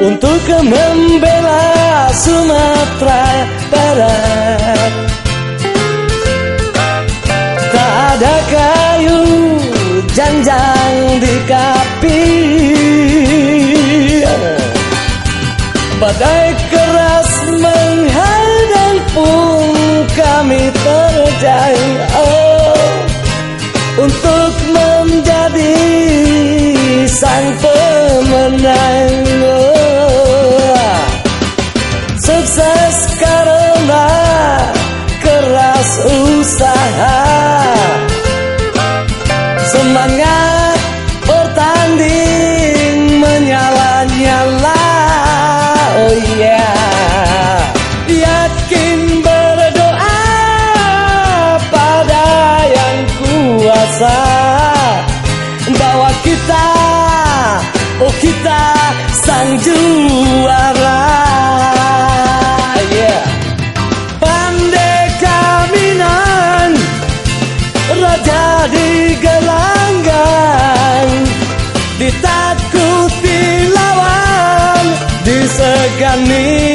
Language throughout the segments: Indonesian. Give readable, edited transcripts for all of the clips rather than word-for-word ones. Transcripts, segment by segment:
untuk membela Sumatera Barat. Tak ada kayu janjang di kapi, badai keras menghadang pun kami terjang, untuk menjadi sang pemenang. Sukses karena keras usaha, semangat bertanding menyala-nyala. Oh yeah, yakin berdoa pada yang kuasa bahwa kita, oh kita sang juara. Yeah. Pandai Kaminan, raja di gelanggang, ditakuti lawan, disegani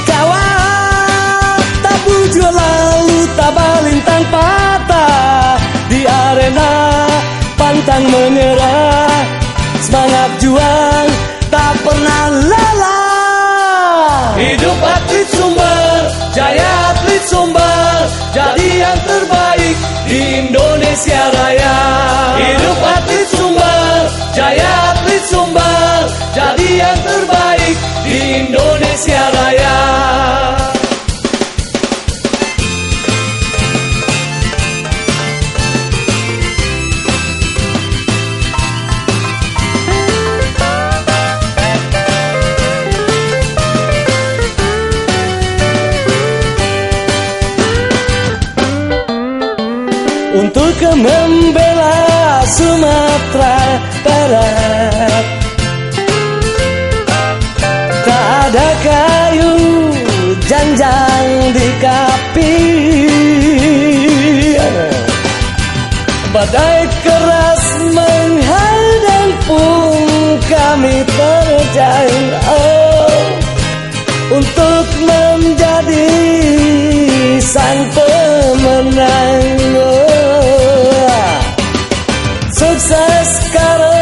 kawan. Tak bujur lalu, tak balintang patah, di arena pantang menyerah, semangat juang tak pernah lelah. Hidup atlet Sumber, jaya atlet Sumber, jadi yang terbaik di Indonesia Raya. Hidup atlet Sumber, jaya atlet Sumber, jadi yang terbaik di Indonesia Raya. Untuk membela Sumatera Barat, tak ada kayu janjang di kapi, badai keras menghadang pun kami terjang, untuk menjadi sang pemenang. Sukses karena